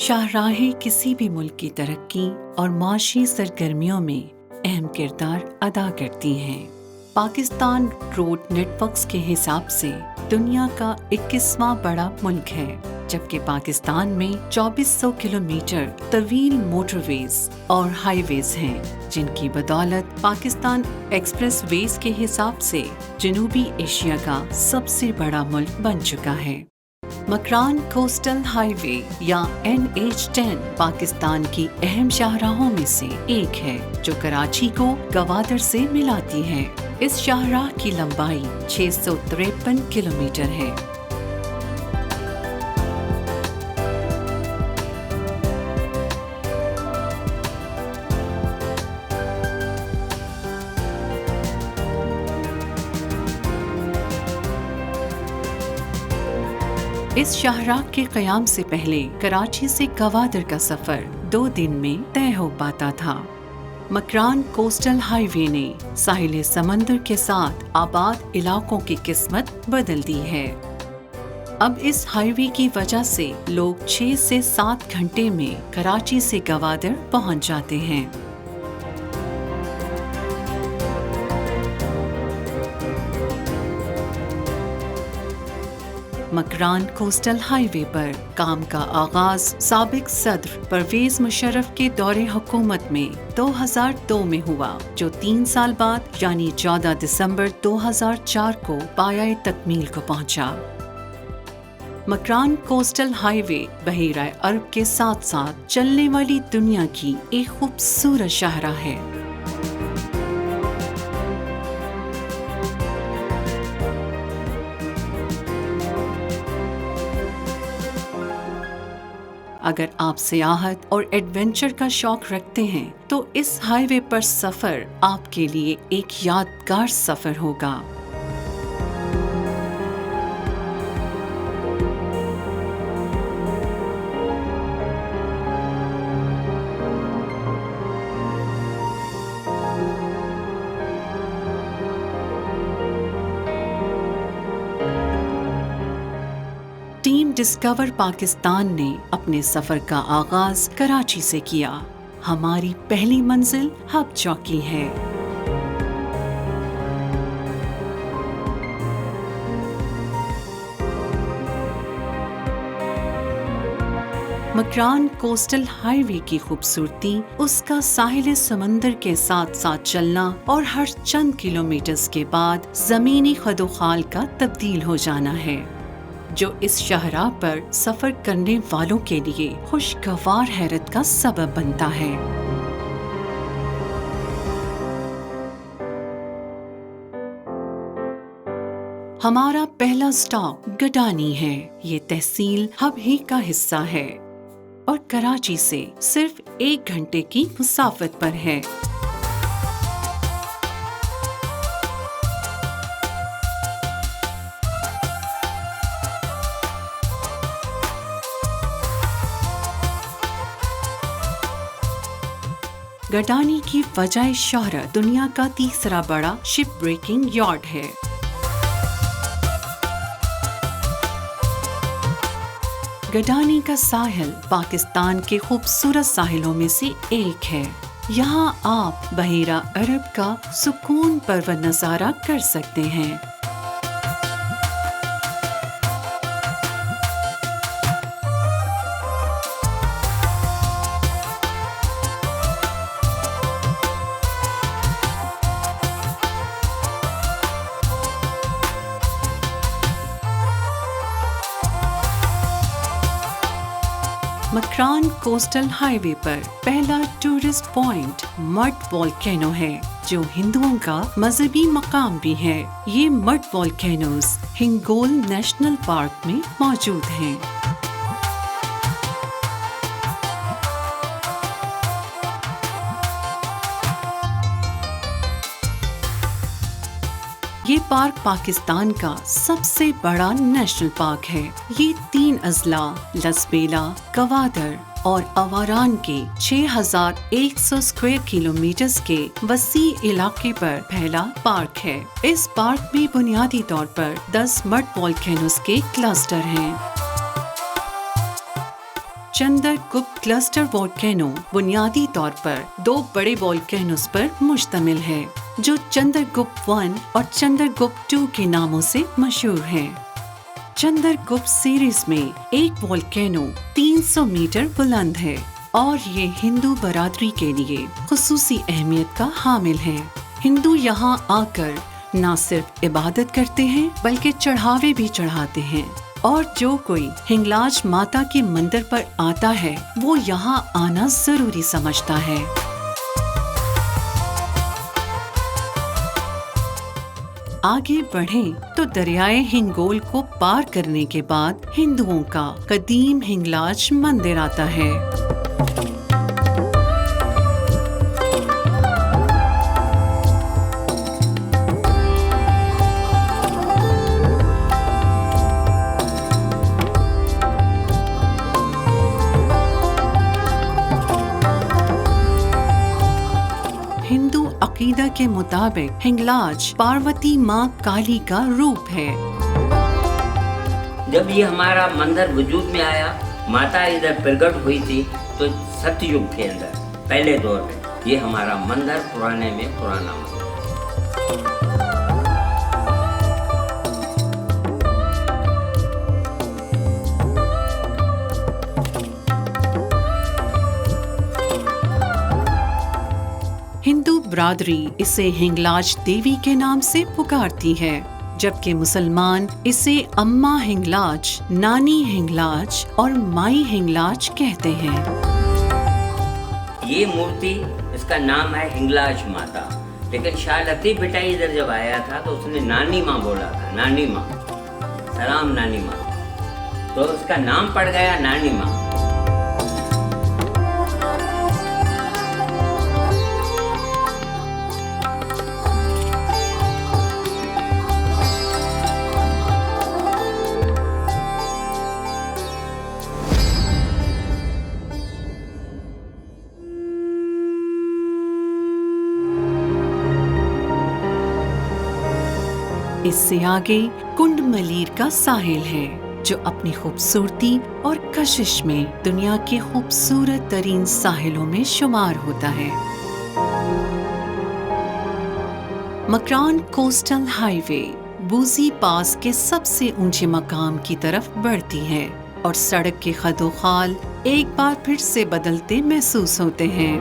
شاہراہیں کسی بھی ملک کی ترقی اور معاشی سرگرمیوں میں اہم کردار ادا کرتی ہیں۔ پاکستان روڈ نیٹ ورکس کے حساب سے دنیا کا 21واں بڑا ملک ہے، جبکہ پاکستان میں 2400 کلومیٹر طویل موٹر ویز اور ہائی ویز ہیں، جن کی بدولت پاکستان ایکسپریس ویز کے حساب سے جنوبی ایشیا کا سب سے بڑا ملک بن چکا ہے۔ مکران کوسٹل ہائی وے یا NH10 پاکستان کی اہم شاہراہوں میں سے ایک ہے، جو کراچی کو گوادر سے ملاتی ہے۔ اس شاہراہ کی لمبائی 653 کلومیٹر ہے۔ اس شاہراہ کے قیام سے پہلے کراچی سے گوادر کا سفر 2 دن میں طے ہو پاتا تھا۔ مکران کوسٹل ہائی وے نے ساحل سمندر کے ساتھ آباد علاقوں کی قسمت بدل دی ہے۔ اب اس ہائی وے کی وجہ سے لوگ 6 سے 7 گھنٹے میں کراچی سے گوادر پہنچ جاتے ہیں۔ مکران کوسٹل ہائی وے پر کام کا آغاز سابق صدر پرویز مشرف کے دور حکومت میں 2002 میں ہوا، جو 3 سال بعد یعنی 14 دسمبر 2004 کو پایۂ تکمیل کو پہنچا۔ مکران کوسٹل ہائی وے بحیرہ عرب کے ساتھ ساتھ چلنے والی دنیا کی ایک خوبصورت شاہراہ ہے۔ اگر آپ سیاحت اور ایڈونچر کا شوق رکھتے ہیں تو اس ہائی وے پر سفر آپ کے لیے ایک یادگار سفر ہوگا۔ ٹیم ڈسکور پاکستان نے اپنے سفر کا آغاز کراچی سے کیا۔ ہماری پہلی منزل ہب چوکی ہے۔ مکران کوسٹل ہائی وے کی خوبصورتی اس کا ساحل سمندر کے ساتھ ساتھ چلنا اور ہر چند کلومیٹرز کے بعد زمینی خدوخال کا تبدیل ہو جانا ہے، جو اس شاہراہ پر سفر کرنے والوں کے لیے خوشگوار حیرت کا سبب بنتا ہے۔ ہمارا پہلا سٹاپ گڈانی ہے۔ یہ تحصیل ہب ہی کا حصہ ہے اور کراچی سے صرف 1 گھنٹے کی مسافت پر ہے۔ گڈانی کی وجہ شہرت دنیا کا تیسرا بڑا شپ بریکنگ یارڈ ہے۔ گڈانی کا ساحل پاکستان کے خوبصورت ساحلوں میں سے ایک ہے۔ یہاں آپ بحیرہ عرب کا سکون پرور نظارہ کر سکتے ہیں۔ مکران کوسٹل ہائی وے پر پہلا ٹورسٹ پوائنٹ مڈ والکینو ہے، جو ہندوؤں کا مذہبی مقام بھی ہے۔ یہ mid volcanoes Hingol national park میں موجود ہیں۔ یہ پارک پاکستان کا سب سے بڑا نیشنل پارک ہے۔ یہ 3 اضلاع لسبیلا، گوادر اور اواران کے 6100 اسکوائر کلومیٹرز کے وسیع علاقے پر پھیلا پارک ہے۔ اس پارک میں بنیادی طور پر 10 مڈ والکینوز کے کلسٹر ہیں۔ چندر گپت کلسٹر وولکینو بنیادی طور پر 2 بڑے وولکینوز پر مشتمل ہے جو چندر گپت 1 اور چندر گپت 2 کے ناموں سے مشہور ہیں۔ چندر گپت سیریز میں ایک وولکینو 300 میٹر بلند ہے اور یہ ہندو برادری کے لیے خصوصی اہمیت کا حامل ہے۔ ہندو یہاں آ کر نہ صرف عبادت کرتے ہیں بلکہ چڑھاوے بھی چڑھاتے ہیں، اور جو کوئی ہنگلاج ماتا کے مندر پر آتا ہے وہ یہاں آنا ضروری سمجھتا ہے۔ آگے بڑھیں تو دریائے ہنگول کو پار کرنے کے بعد ہندوؤں کا قدیم ہنگلاج مندر آتا ہے۔ ہندو عقیدہ کے مطابق ہنگلاج پاروتی ماں کالی کا روپ ہے۔ جب یہ ہمارا مندر وجود میں آیا، ماتا ادھر پرگٹ ہوئی تھی، تو ستیہ یگ کے اندر پہلے دور میں یہ ہمارا مندر پرانے میں پرانا مندر۔ ہندو برادری اسے ہنگلاج دیوی کے نام سے پکارتی ہے، جبکہ مسلمان اسے اماں ہنگلاج، نانی ہنگلاج اور مائی ہنگلاج کہتے ہیں۔ یہ مورتی، اس کا نام ہے ہنگلاج ماتا، لیکن شاہ لطیف بھٹائی ادھر جب آیا تھا تو اس نے نانی ماں بولا تھا، نانی ماں، سلام نانی ماں، تو اس کا نام پڑ گیا نانی ماں۔ اس سے آگے کنڈ ملیر کا ساحل ہے جو اپنی خوبصورتی اور کشش میں دنیا کے خوبصورت ترین ساحلوں میں شمار ہوتا ہے۔ مکران کوسٹل ہائی وے بوزی پاس کے سب سے اونچے مقام کی طرف بڑھتی ہے اور سڑک کے خد و خال ایک بار پھر سے بدلتے محسوس ہوتے ہیں۔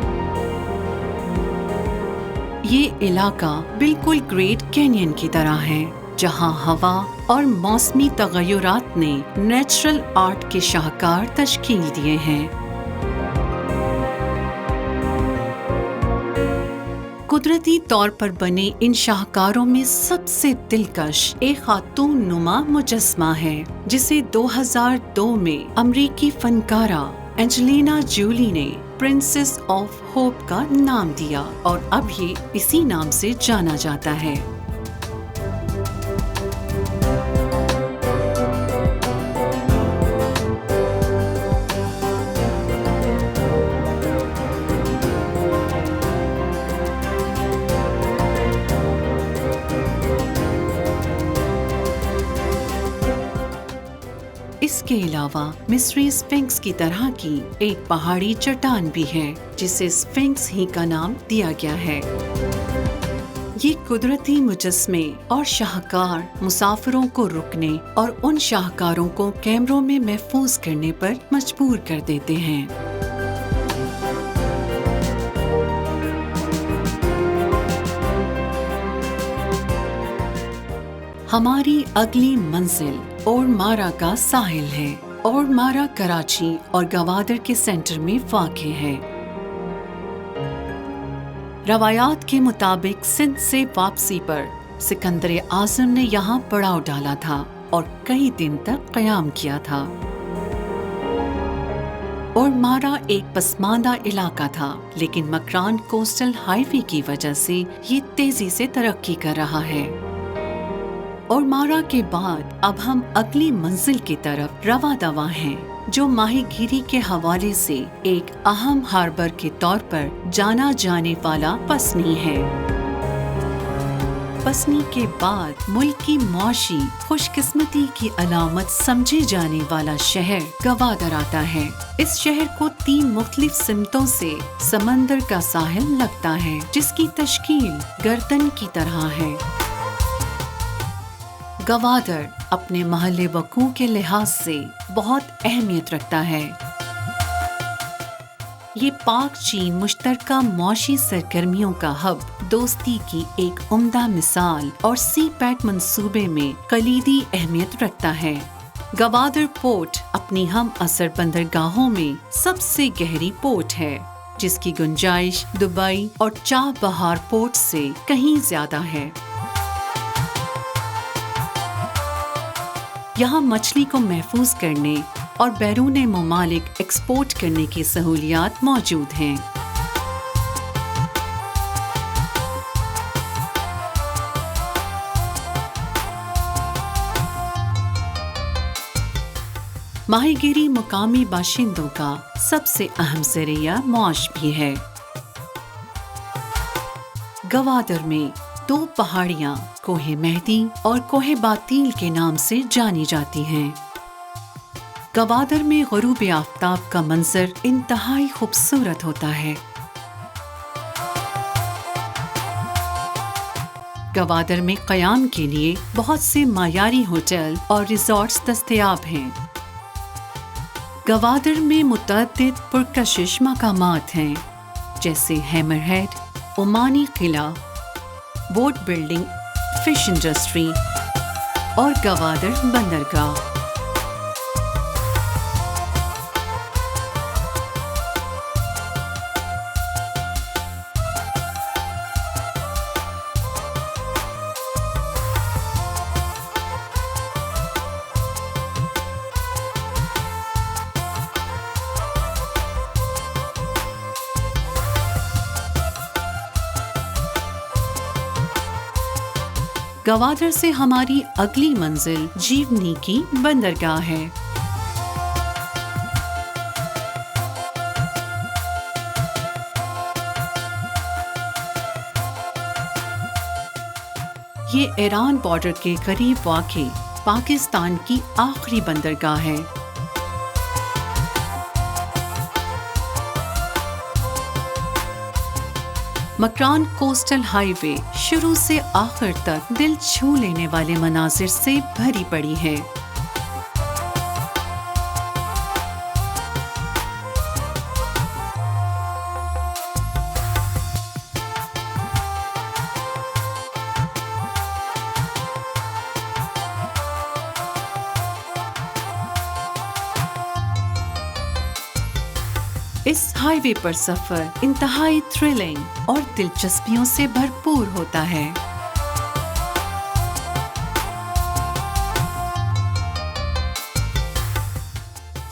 یہ علاقہ بالکل گریٹ کینین کی طرح ہے، جہاں ہوا اور موسمی تغیرات نے نیچرل آرٹ کے شاہکار تشکیل دیے ہیں۔ قدرتی طور پر بنے ان شاہکاروں میں سب سے دلکش ایک خاتون نما مجسمہ ہے جسے 2002 میں امریکی فنکارہ اینجلینا جولی نے پرنسس آف ہوپ کا نام دیا اور اب یہ اسی نام سے جانا جاتا ہے۔ اس کے علاوہ مصری اسفنکس کی طرح کی ایک پہاڑی چٹان بھی ہے جسے اسفنکس ہی کا نام دیا گیا ہے۔ یہ قدرتی مجسمے اور شاہکار مسافروں کو رکنے اور ان شاہکاروں کو کیمروں میں محفوظ کرنے پر مجبور کر دیتے ہیں۔ ہماری اگلی منزل اورمارا کا ساحل ہے۔ اورمارا کراچی اور گوادر کے سینٹر میں واقع ہے۔ روایات کے مطابق سندھ سے واپسی پر سکندر اعظم نے یہاں پڑاؤ ڈالا تھا اور کئی دن تک قیام کیا تھا۔ اورمارا ایک پسماندہ علاقہ تھا، لیکن مکران کوسٹل ہائی وے کی وجہ سے یہ تیزی سے ترقی کر رہا ہے۔ اورمارا کے بعد اب ہم اگلی منزل کی طرف رواں دواں ہیں، جو ماہی گیری کے حوالے سے ایک اہم ہاربر کے طور پر جانا جانے والا پسنی ہے۔ بسنے کے بعد ملک کی معاشی خوش قسمتی کی علامت سمجھے جانے والا شہر گوادر آتا ہے۔ اس شہر کو 3 مختلف سمتوں سے سمندر کا ساحل لگتا ہے، جس کی تشکیل گردن کی طرح ہے۔ گوادر اپنے محل وقوع کے لحاظ سے بہت اہمیت رکھتا ہے۔ یہ پاک چین مشترکہ معاشی سرگرمیوں کا ہب، دوستی کی ایک عمدہ مثال اور سی پیک منصوبے میں کلیدی اہمیت رکھتا ہے۔ گوادر پورٹ اپنی ہم عصر بندرگاہوں میں سب سے گہری پورٹ ہے، جس کی گنجائش دبئی اور چاہ بہار پورٹ سے کہیں زیادہ ہے۔ یہاں مچھلی کو محفوظ کرنے اور بیرون ممالک ایکسپورٹ کرنے کی سہولیات موجود ہیں۔ ماہی گیری مقامی باشندوں کا سب سے اہم ذریعہ معاش بھی ہے۔ گوادر میں 2 پہاڑیاں کوہ مہدی اور کوہ باطیل کے نام سے جانی جاتی ہیں۔ گوادر میں غروب آفتاب کا منظر انتہائی خوبصورت ہوتا ہے۔ گوادر میں قیام کے لیے بہت سے معیاری ہوٹل اور ریزورٹس دستیاب ہیں۔ گوادر میں متعدد پرکشش مقامات ہیں، جیسے ہیمر ہیڈ، عمانی قلعہ، بوٹ بلڈنگ، فش انڈسٹری اور گوادر بندرگاہ۔ گوادر سے ہماری اگلی منزل جیونی کی بندرگاہ ہے۔ یہ ایران بارڈر کے قریب واقع پاکستان کی آخری بندرگاہ ہے۔ مکران کوسٹل ہائی وے شروع سے آخر تک دل چھو لینے والے مناظر سے بھری پڑی ہے۔ اس ہائی وے پر سفر انتہائی تھرلنگ اور دلچسپیوں سے بھرپور ہوتا ہے۔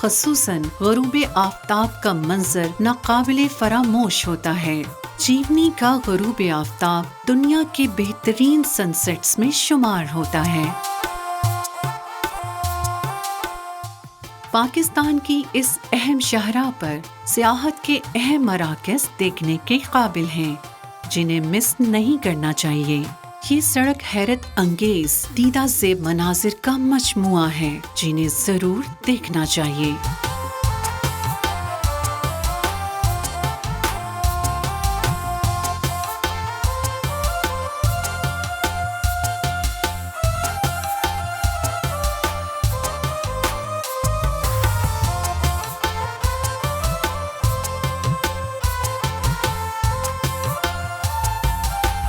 خصوصاً غروب آفتاب کا منظر ناقابل فراموش ہوتا ہے۔ جیونی کا غروب آفتاب دنیا کے بہترین سن سیٹس میں شمار ہوتا ہے۔ پاکستان کی اس اہم شاہراہ پر سیاحت کے اہم مراکز دیکھنے کے قابل ہیں، جنہیں مس نہیں کرنا چاہیے۔ یہ سڑک حیرت انگیز دیدہ زیب مناظر کا مجموعہ ہے، جنہیں ضرور دیکھنا چاہیے۔